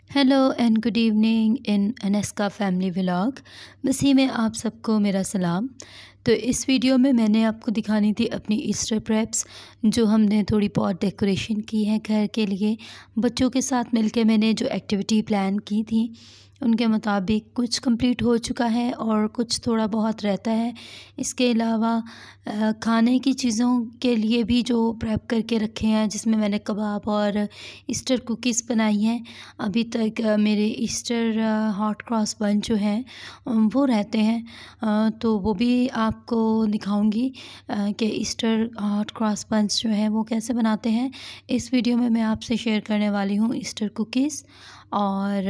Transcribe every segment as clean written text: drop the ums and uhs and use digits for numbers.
Hello and good evening in अनस्का family vlog. मसीह में आप सबको मेरा सलाम। तो इस वीडियो में मैंने आपको दिखानी थी अपनी ईस्टर प्रेप्स, जो हमने थोड़ी बहुत डेकोरेशन की है घर के लिए। बच्चों के साथ मिलकर मैंने जो एक्टिविटी प्लान की थी उनके मुताबिक कुछ कंप्लीट हो चुका है और कुछ थोड़ा बहुत रहता है। इसके अलावा खाने की चीज़ों के लिए भी जो प्रेप करके रखे हैं, जिसमें मैंने कबाब और ईस्टर कुकीज़ बनाई हैं। अभी तक मेरे ईस्टर हॉट क्रॉस बन जो हैं वो रहते हैं, तो वो भी आपको दिखाऊंगी कि ईस्टर हॉट क्रॉस बंस जो है वो कैसे बनाते हैं। इस वीडियो में मैं आपसे शेयर करने वाली हूँ ईस्टर कुकीज़, और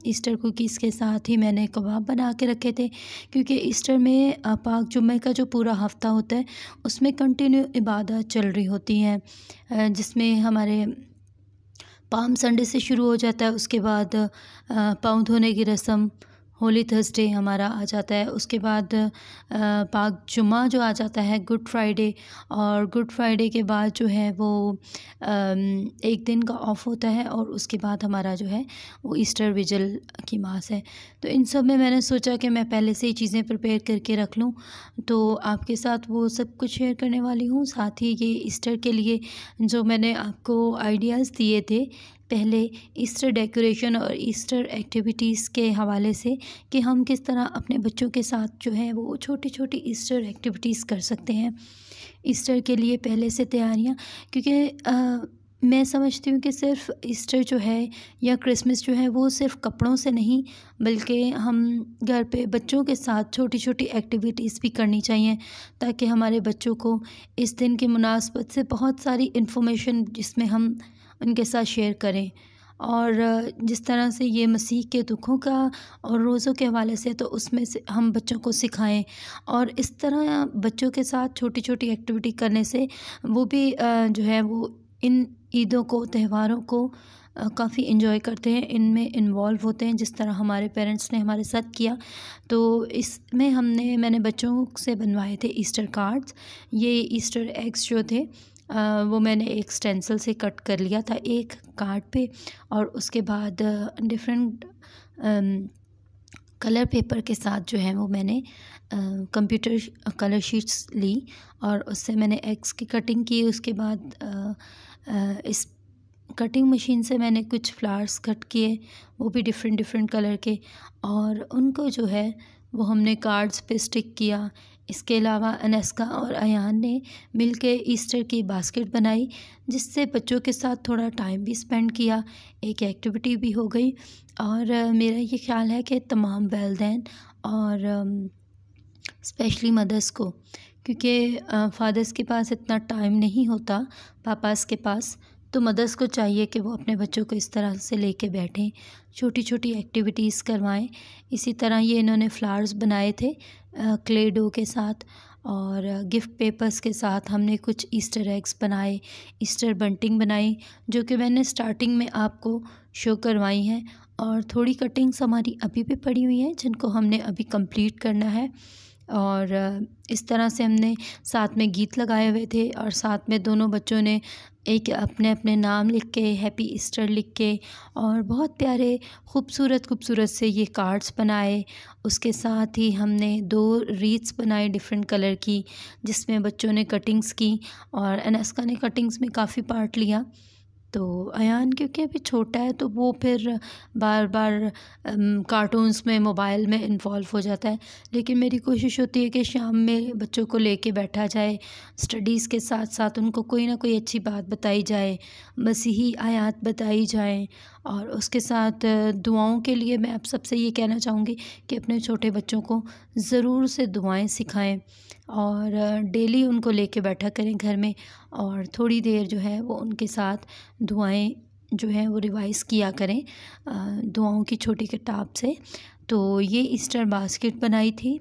ईस्टर कुकीज़ के साथ ही मैंने कबाब बना के रखे थे, क्योंकि ईस्टर में पाक जुम्मे का जो पूरा हफ़्ता होता है उसमें कंटिन्यू इबादत चल रही होती हैं, जिसमें हमारे पाम संडे से शुरू हो जाता है। उसके बाद पाँव धोने की रस्म, होली थर्सडे हमारा आ जाता है। उसके बाद पाक जुम्मा जो आ जाता है, गुड फ्राइडे, और गुड फ्राइडे के बाद जो है वो एक दिन का ऑफ होता है, और उसके बाद हमारा जो है वो ईस्टर विजिल की मास है। तो इन सब में मैंने सोचा कि मैं पहले से ही चीज़ें प्रिपेयर करके रख लूँ, तो आपके साथ वो सब कुछ शेयर करने वाली हूँ। साथ ही ये ईस्टर के लिए जो मैंने आपको आइडियाज़ दिए थे पहले, ईस्टर डेकोरेशन और ईस्टर एक्टिविटीज़ के हवाले से, कि हम किस तरह अपने बच्चों के साथ जो है वो छोटी छोटी ईस्टर एक्टिविटीज़ कर सकते हैं ईस्टर के लिए पहले से तैयारियां। क्योंकि मैं समझती हूँ कि सिर्फ ईस्टर जो है या क्रिसमस जो है वो सिर्फ कपड़ों से नहीं, बल्कि हम घर पे बच्चों के साथ छोटी छोटी एक्टिविटीज़ भी करनी चाहिए, ताकि हमारे बच्चों को इस दिन की मुनासबत से बहुत सारी इन्फॉर्मेशन जिसमें हम उनके साथ शेयर करें। और जिस तरह से ये मसीह के दुखों का और रोज़ों के हवाले से, तो उसमें से हम बच्चों को सिखाएं, और इस तरह बच्चों के साथ छोटी छोटी एक्टिविटी करने से वो भी जो है वो इन ईदों को, त्योहारों को काफ़ी इन्जॉय करते हैं, इनमें इन्वॉल्व होते हैं, जिस तरह हमारे पेरेंट्स ने हमारे साथ किया। तो इसमें मैंने बच्चों से बनवाए थे ईस्टर कार्ड्स। ये ईस्टर एग्स जो थे वो मैंने एक स्टेंसिल से कट कर लिया था एक कार्ड पे, और उसके बाद डिफरेंट कलर पेपर के साथ जो है वो मैंने कंप्यूटर कलर शीट्स ली, और उससे मैंने एग्स की कटिंग की। उसके बाद इस कटिंग मशीन से मैंने कुछ फ्लावर्स कट किए, वो भी डिफरेंट डिफरेंट कलर के, और उनको जो है वो हमने कार्ड्स पे स्टिक किया। इसके अलावा अनस्का और अयान ने मिलके ईस्टर की बास्केट बनाई, जिससे बच्चों के साथ थोड़ा टाइम भी स्पेंड किया, एक एक्टिविटी भी हो गई। और मेरा ये ख्याल है कि तमाम वालिदैन और स्पेशली मदर्स को, क्योंकि फादर्स के पास इतना टाइम नहीं होता, पापास के पास, तो मदर्स को चाहिए कि वो अपने बच्चों को इस तरह से लेके बैठें, छोटी छोटी एक्टिविटीज़ करवाएं। इसी तरह ये इन्होंने फ्लावर्स बनाए थे क्ले डो के साथ, और गिफ्ट पेपर्स के साथ हमने कुछ ईस्टर एग्स बनाए, ईस्टर बंटिंग बनाई, जो कि मैंने स्टार्टिंग में आपको शो करवाई हैं। और थोड़ी कटिंग्स हमारी अभी भी पड़ी हुई हैं, जिनको हमने अभी कंप्लीट करना है। और इस तरह से हमने साथ में गीत लगाए हुए थे, और साथ में दोनों बच्चों ने एक अपने अपने नाम लिख के, हैप्पी ईस्टर लिख के, और बहुत प्यारे खूबसूरत खूबसूरत से ये कार्ड्स बनाए। उसके साथ ही हमने 2 रीड्स बनाए डिफरेंट कलर की, जिसमें बच्चों ने कटिंग्स की, और अनस्का ने कटिंग्स में काफ़ी पार्ट लिया। तो अयान क्योंकि अभी छोटा है, तो वो फिर बार बार कार्टून्स में, मोबाइल में इन्वॉल्व हो जाता है। लेकिन मेरी कोशिश होती है कि शाम में बच्चों को लेके बैठा जाए, स्टडीज़ के साथ साथ उनको कोई ना कोई अच्छी बात बताई जाए, मसीही आयात बताई जाए। और उसके साथ दुआओं के लिए मैं आप सबसे ये कहना चाहूँगी कि अपने छोटे बच्चों को ज़रूर से दुआएं सिखाएं, और डेली उनको लेके बैठा करें घर में, और थोड़ी देर जो है वो उनके साथ दुआएं जो हैं वो रिवाइज़ किया करें दुआओं की छोटी किताब से। तो ये ईस्टर बास्केट बनाई थी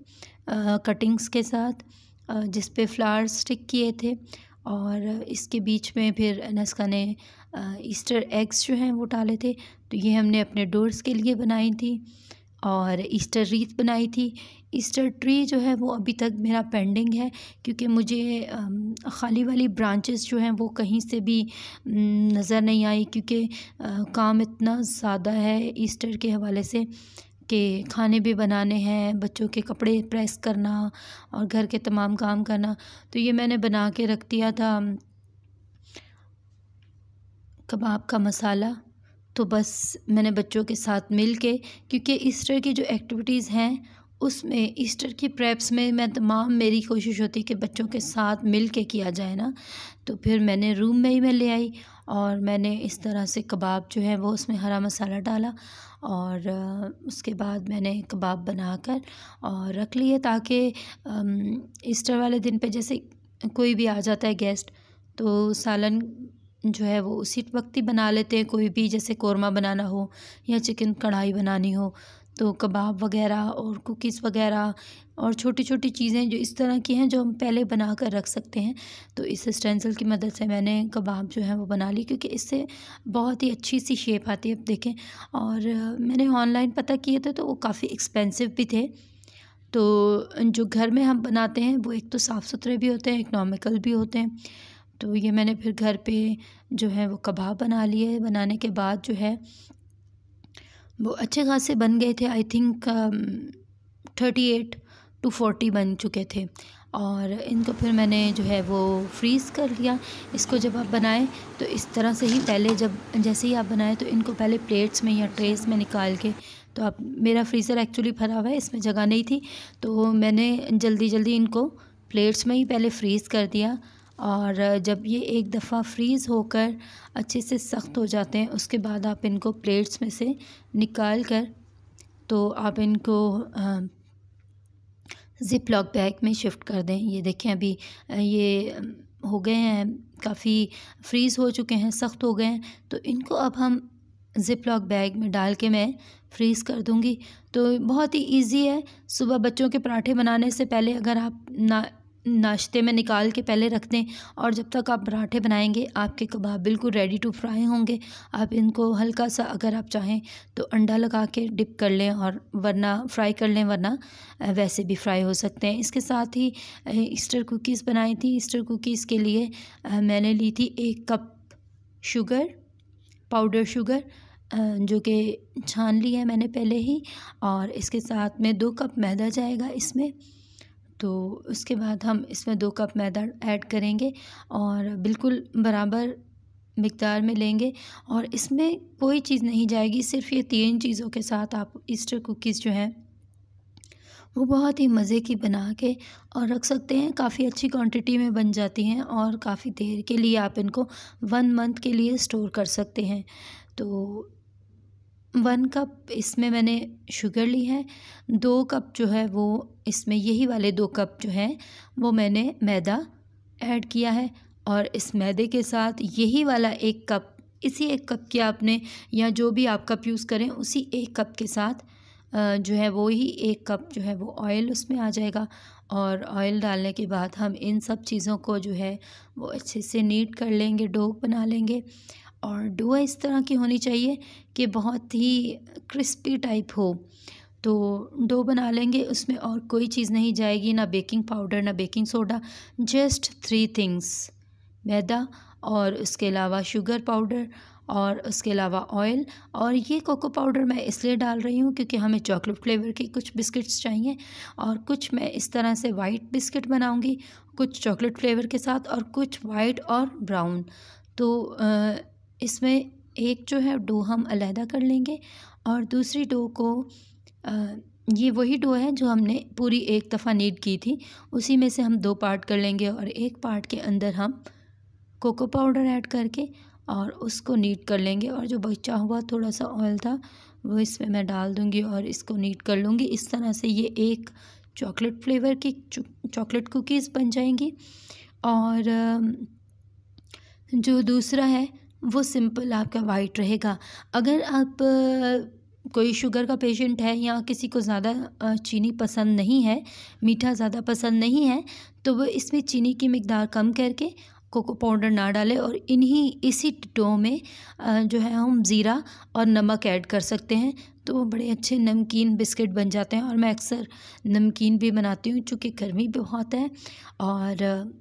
कटिंग्स के साथ, जिस पे फ्लावर्स स्टिक किए थे, और इसके बीच में फिर अनस्का ने ईस्टर एग्स जो हैं वो डाले थे। तो ये हमने अपने डोर्स के लिए बनाई थी। और ईस्टर रीथ बनाई थी। ईस्टर ट्री जो है वो अभी तक मेरा पेंडिंग है, क्योंकि मुझे खाली वाली ब्रांचेस जो हैं वो कहीं से भी नज़र नहीं आई, क्योंकि काम इतना ज़्यादा है ईस्टर के हवाले से कि खाने भी बनाने हैं, बच्चों के कपड़े प्रेस करना और घर के तमाम काम करना। तो ये मैंने बना के रख दिया था कबाब का मसाला। तो बस मैंने बच्चों के साथ मिल के, क्योंकि ईस्टर की जो एक्टिविटीज़ हैं उसमें, ईस्टर की प्रेप्स में मैं तमाम, मेरी कोशिश होती है कि बच्चों के साथ मिल के किया जाए ना। तो फिर मैंने रूम में ही मैं ले आई और मैंने इस तरह से कबाब जो है वो उसमें हरा मसाला डाला और उसके बाद मैंने कबाब बनाकर और रख लिए, ताकि ईस्टर वाले दिन पे जैसे कोई भी आ जाता है गेस्ट तो सालन जो है वो उसी वक्त ही बना लेते हैं। कोई भी जैसे कोरमा बनाना हो या चिकन कढ़ाई बनानी हो तो कबाब वगैरह और कुकीज़ वगैरह और छोटी छोटी चीज़ें जो इस तरह की हैं जो हम पहले बना कर रख सकते हैं। तो इस स्टेंसिल की मदद से मैंने कबाब जो है वो बना ली, क्योंकि इससे बहुत ही अच्छी सी शेप आती है। अब देखें, और मैंने ऑनलाइन पता किए थे तो वो काफ़ी एक्सपेंसिव भी थे। तो जो घर में हम बनाते हैं वो एक तो साफ़ सुथरे भी होते हैं, इकनॉमिकल भी होते हैं। तो ये मैंने फिर घर पे जो है वो कबाब बना लिए। बनाने के बाद जो है वो अच्छे खासे बन गए थे। आई थिंक 38 to 40 बन चुके थे और इनको फिर मैंने जो है वो फ्रीज़ कर लिया। इसको जब आप बनाएं तो इस तरह से ही, पहले जब जैसे ही आप बनाएं तो इनको पहले प्लेट्स में या ट्रेस में निकाल के, तो आप, मेरा फ्रीज़र एक्चुअली भरा हुआ है, इसमें जगह नहीं थी तो मैंने जल्दी जल्दी इनको प्लेट्स में ही पहले फ्रीज़ कर दिया। और जब ये एक दफ़ा फ्रीज़ होकर अच्छे से सख्त हो जाते हैं उसके बाद आप इनको प्लेट्स में से निकाल कर तो आप इनको ज़िप लॉक बैग में शिफ्ट कर दें। ये देखें अभी ये हो गए हैं, काफ़ी फ्रीज़ हो चुके हैं, सख्त हो गए हैं। तो इनको अब हम ज़िप लॉक बैग में डाल के मैं फ्रीज़ कर दूँगी। तो बहुत ही इजी है। सुबह बच्चों के पराठे बनाने से पहले अगर आप नाश्ते में निकाल के पहले रख दें और जब तक आप पराठे बनाएंगे आपके कबाब बिल्कुल रेडी टू फ्राई होंगे। आप इनको हल्का सा, अगर आप चाहें तो अंडा लगा के डिप कर लें और वरना फ्राई कर लें, वरना वैसे भी फ्राई हो सकते हैं। इसके साथ ही ईस्टर कुकीज़ बनाई थी। ईस्टर कुकीज़ के लिए मैंने ली थी 1 कप शुगर, पाउडर शुगर, जो कि छान ली है मैंने पहले ही, और इसके साथ में 2 कप मैदा जाएगा इसमें। तो उसके बाद हम इसमें 2 कप मैदा ऐड करेंगे और बिल्कुल बराबर मिक़दार में लेंगे और इसमें कोई चीज़ नहीं जाएगी। सिर्फ़ ये 3 चीज़ों के साथ आप ईस्टर कुकीज़ जो हैं वो बहुत ही मज़े की बना के और रख सकते हैं। काफ़ी अच्छी क्वांटिटी में बन जाती हैं और काफ़ी देर के लिए आप इनको 1 मंथ के लिए स्टोर कर सकते हैं। तो 1 कप इसमें मैंने शुगर ली है, 2 कप जो है वो इसमें, यही वाले 2 कप जो हैं वो मैंने मैदा ऐड किया है और इस मैदे के साथ यही वाला 1 कप, इसी 1 कप के आपने, या जो भी आप कप यूज़ करें उसी 1 कप के साथ जो है वो ही 1 कप जो है वो ऑयल उसमें आ जाएगा। और ऑयल डालने के बाद हम इन सब चीज़ों को जो है वो अच्छे से नीट कर लेंगे, डो बना लेंगे। और डो इस तरह की होनी चाहिए कि बहुत ही क्रिस्पी टाइप हो। तो डो बना लेंगे, उसमें और कोई चीज़ नहीं जाएगी, ना बेकिंग पाउडर ना बेकिंग सोडा, जस्ट 3 थिंग्स, मैदा और उसके अलावा शुगर पाउडर और उसके अलावा ऑयल। और ये कोको पाउडर मैं इसलिए डाल रही हूँ क्योंकि हमें चॉकलेट फ्लेवर के कुछ बिस्किट्स चाहिए और कुछ मैं इस तरह से वाइट बिस्किट बनाऊँगी, कुछ चॉकलेट फ्लेवर के साथ और कुछ वाइट और ब्राउन। तो इसमें एक जो है डो हम अलहदा कर लेंगे और दूसरी डो को, ये वही डो है जो हमने पूरी एक दफ़ा नीड की थी, उसी में से हम 2 पार्ट कर लेंगे और एक पार्ट के अंदर हम कोको पाउडर ऐड करके और उसको नीट कर लेंगे। और जो बचा हुआ थोड़ा सा ऑयल था वो इसमें मैं डाल दूँगी और इसको नीट कर लूँगी। इस तरह से ये एक चॉकलेट फ्लेवर की चॉकलेट कुकीज़ बन जाएंगी। और जो दूसरा है वो सिंपल आपका वाइट रहेगा। अगर आप कोई शुगर का पेशेंट है या किसी को ज़्यादा चीनी पसंद नहीं है, मीठा ज़्यादा पसंद नहीं है, तो वो इसमें चीनी की मिक़दार कम करके कोको पाउडर ना डालें और इसी डो में जो है हम ज़ीरा और नमक ऐड कर सकते हैं, तो वो बड़े अच्छे नमकीन बिस्किट बन जाते हैं। और मैं अक्सर नमकीन भी बनाती हूँ, चूँकि गर्मी भी बहुत है और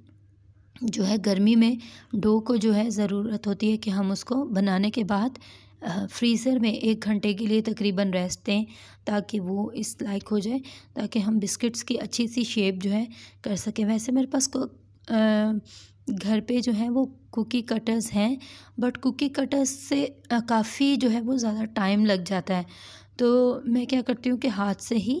जो है गर्मी में डो को जो है ज़रूरत होती है कि हम उसको बनाने के बाद फ्रीज़र में 1 घंटे के लिए तकरीबन रेस्ट दें, ताकि वो इस लायक हो जाए, ताकि हम बिस्किट्स की अच्छी सी शेप जो है कर सकें। वैसे मेरे पास घर पे जो है वो कुकी कटर्स हैं, बट कुकी कटर्स से काफ़ी जो है वो ज़्यादा टाइम लग जाता है, तो मैं क्या करती हूँ कि हाथ से ही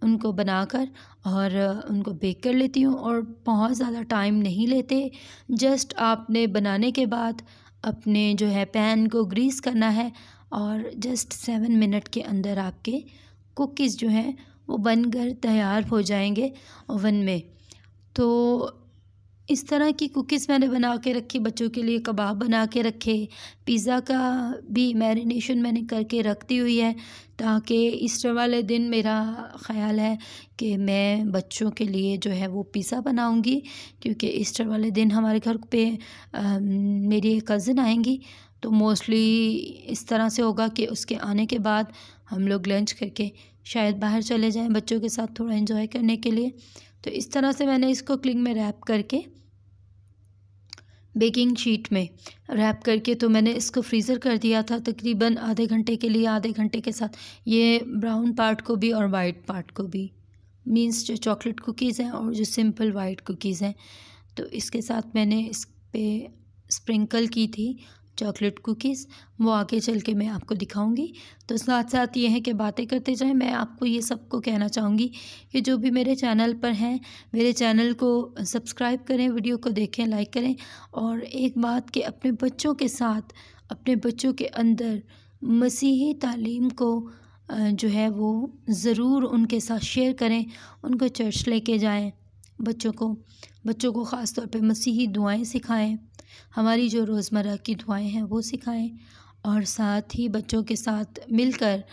उनको बनाकर और उनको बेक कर लेती हूँ। और बहुत ज़्यादा टाइम नहीं लेते, जस्ट आपने बनाने के बाद अपने जो है पैन को ग्रीस करना है और जस्ट 7 मिनट के अंदर आपके कुकीज़ जो हैं वो बनकर तैयार हो जाएंगे ओवन में। तो इस तरह की कुकीज़ मैंने बना के रखी, बच्चों के लिए कबाब बना के रखे, पिज़्ज़ा का भी मैरिनेशन मैंने करके रखती हुई है, ताकि ईस्टर वाले दिन मेरा ख़्याल है कि मैं बच्चों के लिए जो है वो पिज़्ज़ा बनाऊंगी, क्योंकि ईस्टर वाले दिन हमारे घर पे मेरी एक कज़न आएंगी, तो मोस्टली इस तरह से होगा कि उसके आने के बाद हम लोग लंच करके शायद बाहर चले जाएं बच्चों के साथ थोड़ा एंजॉय करने के लिए। तो इस तरह से मैंने इसको क्लिंग में रैप करके, बेकिंग शीट में रैप करके, तो मैंने इसको फ्रीज़र कर दिया था तकरीबन आधे घंटे के लिए। आधे घंटे के साथ ये ब्राउन पार्ट को भी और वाइट पार्ट को भी, मीन्स जो चॉकलेट कुकीज़ हैं और जो सिंपल वाइट कुकीज़ हैं, तो इसके साथ मैंने इस पे स्प्रिंकल की थी चॉकलेट कुकीज़, वो आगे चल के मैं आपको दिखाऊंगी। तो साथ साथ ये है कि बातें करते जाएं। मैं आपको ये सबको कहना चाहूँगी कि जो भी मेरे चैनल पर हैं, मेरे चैनल को सब्सक्राइब करें, वीडियो को देखें, लाइक करें। और एक बात कि अपने बच्चों के साथ, अपने बच्चों के अंदर मसीही तालीम को जो है वो ज़रूर उनके साथ शेयर करें, उनको चर्च लेके जाएं, बच्चों को ख़ास तौर पे मसीही दुआएं सिखाएं, हमारी जो रोज़मर्रा की दुआएं हैं वो सिखाएं। और साथ ही बच्चों के साथ मिलकर,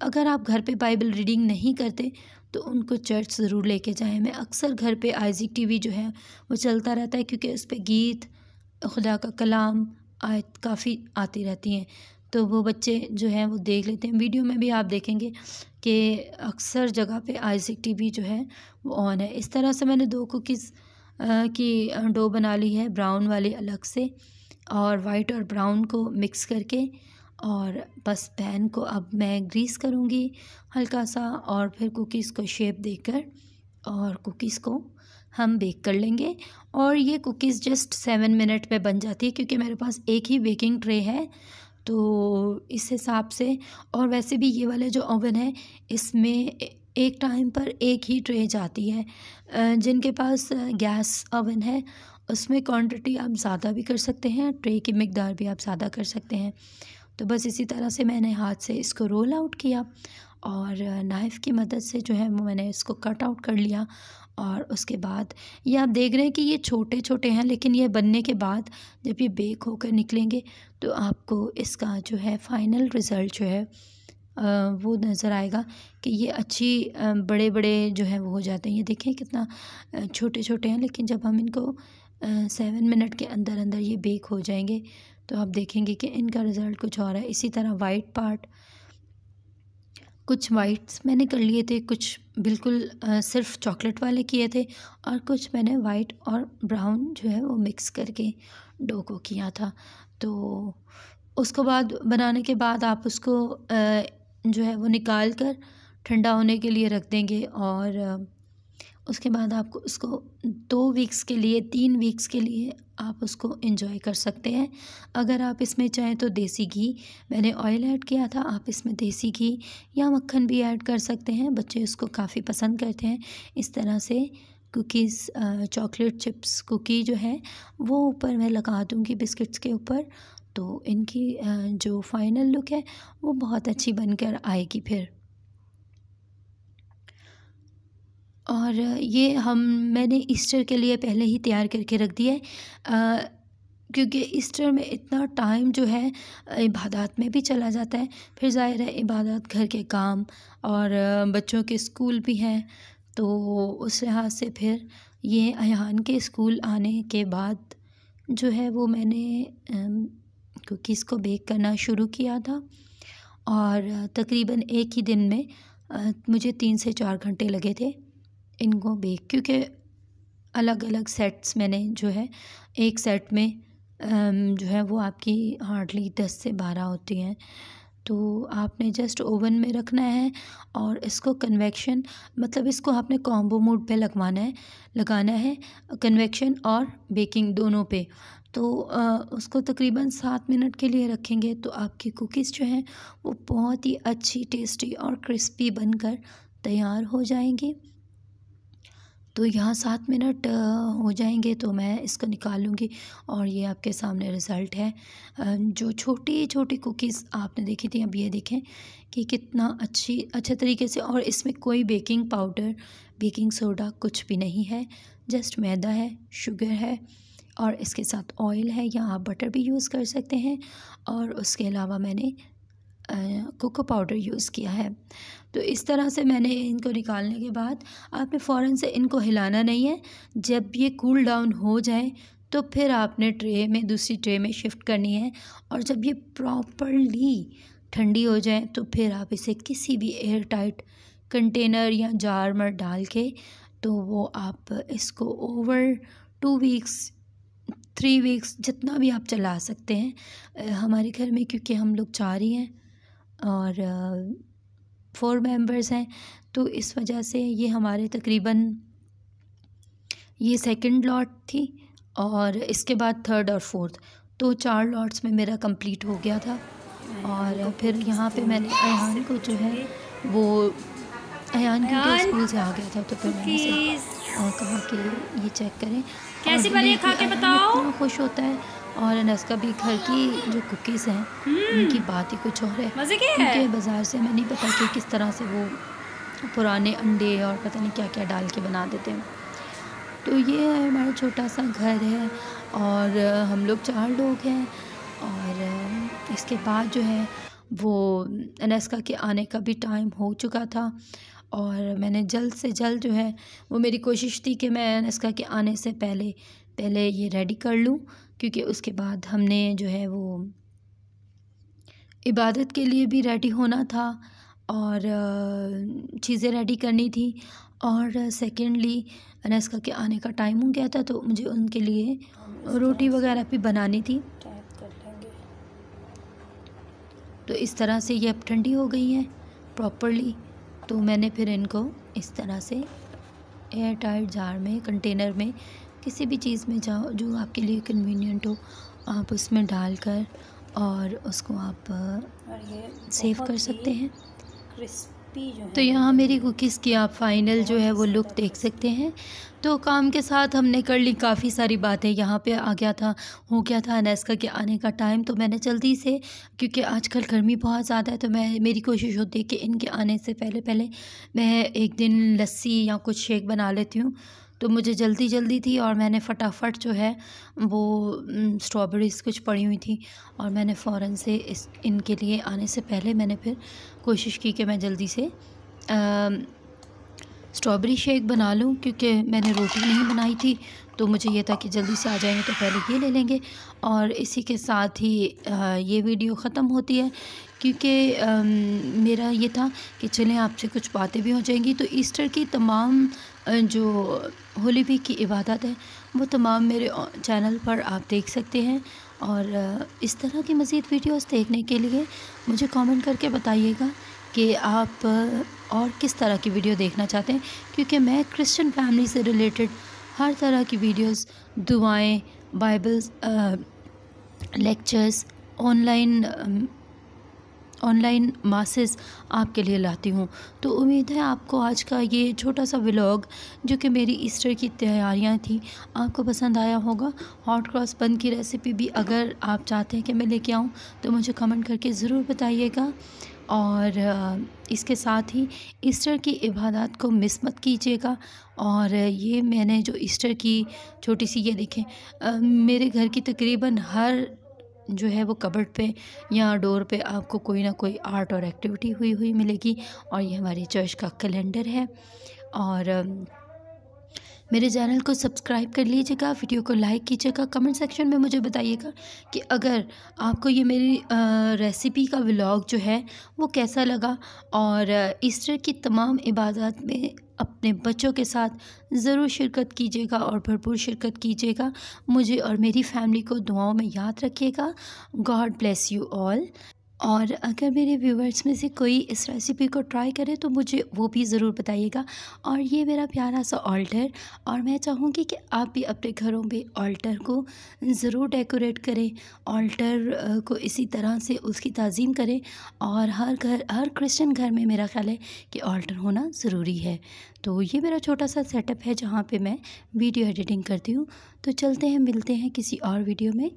अगर आप घर पे बाइबल रीडिंग नहीं करते तो उनको चर्च ज़रूर लेके जाएं। मैं अक्सर घर पे आइज़िक टीवी जो है वो चलता रहता है, क्योंकि उस पर गीत, खुदा का कलाम, आयत काफ़ी आती रहती हैं, तो वो बच्चे जो हैं वो देख लेते हैं। वीडियो में भी आप देखेंगे कि अक्सर जगह पे आइज़िक टीवी जो है वो ऑन है। इस तरह से मैंने 2 कुकीज़ की डो बना ली है, ब्राउन वाली अलग से और वाइट और ब्राउन को मिक्स करके, और बस पैन को अब मैं ग्रीस करूँगी हल्का सा, और फिर कुकीज़ को शेप देकर और कुकीज़ को हम बेक कर लेंगे। और ये कुकीज़ जस्ट 7 मिनट में बन जाती है, क्योंकि मेरे पास एक ही बेकिंग ट्रे है, तो इस हिसाब से। और वैसे भी ये वाले जो ओवन है इसमें एक टाइम पर एक ही ट्रे जाती है। जिनके पास गैस ओवन है उसमें क्वांटिटी आप ज़्यादा भी कर सकते हैं, ट्रे की मिकदार भी आप ज़्यादा कर सकते हैं। तो बस इसी तरह से मैंने हाथ से इसको रोल आउट किया और नाइफ़ की मदद से जो है वो मैंने इसको कट आउट कर लिया। और उसके बाद ये आप देख रहे हैं कि ये छोटे छोटे हैं, लेकिन ये बनने के बाद जब ये बेक होकर निकलेंगे तो आपको इसका जो है फ़ाइनल रिज़ल्ट जो है वो नज़र आएगा कि ये अच्छी बड़े बड़े जो है वो हो जाते हैं। ये देखें कितना छोटे छोटे हैं, लेकिन जब हम इनको 7 मिनट के अंदर अंदर ये बेक हो जाएंगे तो आप देखेंगे कि इनका रिज़ल्ट कुछ और है। इसी तरह वाइट पार्ट, कुछ वाइट्स मैंने कर लिए थे, कुछ बिल्कुल सिर्फ चॉकलेट वाले किए थे, और कुछ मैंने वाइट और ब्राउन जो है वो मिक्स करके डो को किया था। तो उसको बाद बनाने के बाद आप उसको जो है वो निकाल कर ठंडा होने के लिए रख देंगे, और उसके बाद आपको उसको 2 वीक्स के लिए, 3 वीक्स के लिए आप उसको एंजॉय कर सकते हैं। अगर आप इसमें चाहें तो देसी घी, मैंने ऑयल ऐड किया था, आप इसमें देसी घी या मक्खन भी ऐड कर सकते हैं, बच्चे उसको काफ़ी पसंद करते हैं। इस तरह से कुकीज़, चॉकलेट चिप्स कुकी जो है वो ऊपर मैं लगा दूँगी बिस्किट्स के ऊपर, तो इनकी जो फ़ाइनल लुक है वो बहुत अच्छी बनकर आएगी फिर। और ये मैंने ईस्टर के लिए पहले ही तैयार करके रख दिया है, क्योंकि ईस्टर में इतना टाइम जो है इबादत में भी चला जाता है। फिर ज़ाहिर है इबादत, घर के काम और बच्चों के स्कूल भी हैं, तो उस लिहाज से फिर ये अयान के स्कूल आने के बाद जो है वो मैंने कुकीज़ को बेक करना शुरू किया था और तकरीबन एक ही दिन में मुझे 3 से 4 घंटे लगे थे इनको बेक, क्योंकि अलग अलग सेट्स मैंने जो है एक सेट में जो है वो आपकी हार्डली 10 से 12 होती हैं। तो आपने जस्ट ओवन में रखना है और इसको कन्वेक्शन मतलब इसको आपने कॉम्बो मोड पे लगाना है कन्वेक्शन और बेकिंग दोनों पे। तो उसको तकरीबन 7 मिनट के लिए रखेंगे तो आपकी कुकीज़ जो हैं वो बहुत ही अच्छी, टेस्टी और क्रिस्पी बनकर तैयार हो जाएंगी। तो यहाँ 7 मिनट हो जाएंगे तो मैं इसको निकाल लूँगी और ये आपके सामने रिज़ल्ट है। जो छोटी छोटी कुकीज़ आपने देखी थी, अब ये देखें कि कितना अच्छे तरीके से, और इसमें कोई बेकिंग पाउडर, बेकिंग सोडा कुछ भी नहीं है, जस्ट मैदा है, शुगर है और इसके साथ ऑयल है या आप बटर भी यूज़ कर सकते हैं। और उसके अलावा मैंने कोको पाउडर यूज़ किया है। तो इस तरह से मैंने इनको निकालने के बाद आपने फ़ौरन से इनको हिलाना नहीं है। जब ये कूल डाउन हो जाए तो फिर आपने दूसरी ट्रे में शिफ्ट करनी है और जब ये प्रॉपर्ली ठंडी हो जाए तो फिर आप इसे किसी भी एयर टाइट कंटेनर या जार में डाल के तो वो आप इसको ओवर 2 वीक्स 3 वीक्स जितना भी आप चला सकते हैं। हमारे घर में क्योंकि हम लोग 4 ही हैं और 4 मेंबर्स हैं, तो इस वजह से ये हमारे तकरीबन ये सेकंड लॉट थी और इसके बाद थर्ड और फोर्थ, तो 4 लॉट्स में मेरा कंप्लीट हो गया था। और फिर यहाँ पे मैंने अयान को जो है वो अयान क्योंकि स्कूल से आ गया था तो फिर मैंने कहा कि ये चेक करें कैसी बनी, खा के बताओ। इतना खुश होता है। और अनस्का भी घर की जो कुकीज़ हैं उनकी बात ही कुछ और है, क्योंकि बाज़ार से हमें नहीं पता कि किस तरह से वो पुराने अंडे और पता नहीं क्या क्या डाल के बना देते हैं। तो ये है हमारा छोटा सा घर है और हम लोग 4 लोग हैं। और इसके बाद जो है वो अनस्का के आने का भी टाइम हो चुका था और मैंने जल्द से जल्द जो है वो मेरी कोशिश थी कि मैं अनस्का के आने से पहले ये रेडी कर लूँ, क्योंकि उसके बाद हमने जो है वो इबादत के लिए भी रेडी होना था और चीज़ें रेडी करनी थी। और सेकेंडली अनस्का के आने का टाइम हो गया था तो मुझे उनके लिए रोटी वगैरह भी बनानी थी। तो इस तरह से ये अब ठंडी हो गई हैं प्रॉपरली। तो मैंने फिर इनको इस तरह से एयर टाइट जार में, कंटेनर में, किसी भी चीज़ में जो आपके लिए कन्वीनियंट हो आप उसमें डालकर और उसको आप सेव कर सकते हैं। क्रिस्पी जो है तो यहाँ मेरी कुकीज़ की आप फाइनल जो है वो लुक देख सकते हैं। तो काम के साथ हमने कर ली काफ़ी सारी बातें। यहाँ पे हो गया था अनस्का के आने का टाइम, तो मैंने जल्दी से, क्योंकि आजकल गर्मी बहुत ज़्यादा है, तो मेरी कोशिश होती है कि इनके आने से पहले मैं एक दिन लस्सी या कुछ शेक बना लेती हूँ। तो मुझे जल्दी थी और मैंने फटाफट जो है वो स्ट्रॉबेरीज़ कुछ पड़ी हुई थी और मैंने फ़ौरन से इनके लिए आने से पहले मैंने फिर कोशिश की कि मैं जल्दी से स्ट्रॉबेरी शेक बना लूँ, क्योंकि मैंने रोटी नहीं बनाई थी तो मुझे ये था कि जल्दी से आ जाएंगे तो पहले ये ले लेंगे। और इसी के साथ ही ये वीडियो ख़त्म होती है, क्योंकि मेरा ये था कि चलें आपसे कुछ बातें भी हो जाएंगी। तो ईस्टर की तमाम जो होली वीक की इबादत है वो तमाम मेरे चैनल पर आप देख सकते हैं। और इस तरह की मज़ीद वीडियोस देखने के लिए मुझे कमेंट करके बताइएगा कि आप और किस तरह की वीडियो देखना चाहते हैं, क्योंकि मैं क्रिश्चियन फैमिली से रिलेटेड हर तरह की वीडियोस, दुआएं, बाइबल्स, लेक्चर्स, ऑनलाइन मासेस आपके लिए लाती हूँ। तो उम्मीद है आपको आज का ये छोटा सा व्लॉग जो कि मेरी ईस्टर की तैयारियाँ थी आपको पसंद आया होगा। हॉट क्रॉस बन की रेसिपी भी अगर आप चाहते हैं कि मैं लेके आऊँ तो मुझे कमेंट करके ज़रूर बताइएगा। और इसके साथ ही ईस्टर की इबादत को मिस मत कीजिएगा। और ये मैंने जो ईस्टर की छोटी सी, ये देखें मेरे घर की तकरीबन हर जो है वो कबर्ड पे या डोर पे आपको कोई ना कोई आर्ट और एक्टिविटी हुई मिलेगी। और ये हमारी चर्च का कैलेंडर है और मेरे चैनल को सब्सक्राइब कर लीजिएगा, वीडियो को लाइक कीजिएगा, कमेंट सेक्शन में मुझे बताइएगा कि अगर आपको ये मेरी रेसिपी का व्लॉग जो है वो कैसा लगा। और ईस्टर की तमाम इबादत में अपने बच्चों के साथ ज़रूर शिरकत कीजिएगा और भरपूर शिरकत कीजिएगा। मुझे और मेरी फैमिली को दुआओं में याद रखिएगा। God bless you all. और अगर मेरे व्यूवर्स में से कोई इस रेसिपी को ट्राई करे तो मुझे वो भी ज़रूर बताइएगा। और ये मेरा प्यारा सा ऑल्टर, और मैं चाहूँगी कि आप भी अपने घरों में ऑल्टर को ज़रूर डेकोरेट करें, ऑल्टर को इसी तरह से उसकी ताज़ीम करें। और हर क्रिश्चियन घर में मेरा ख़्याल है कि ऑल्टर होना ज़रूरी है। तो ये मेरा छोटा सा सेटअप है जहाँ पे मैं वीडियो एडिटिंग करती हूँ। तो चलते हैं, मिलते हैं किसी और वीडियो में।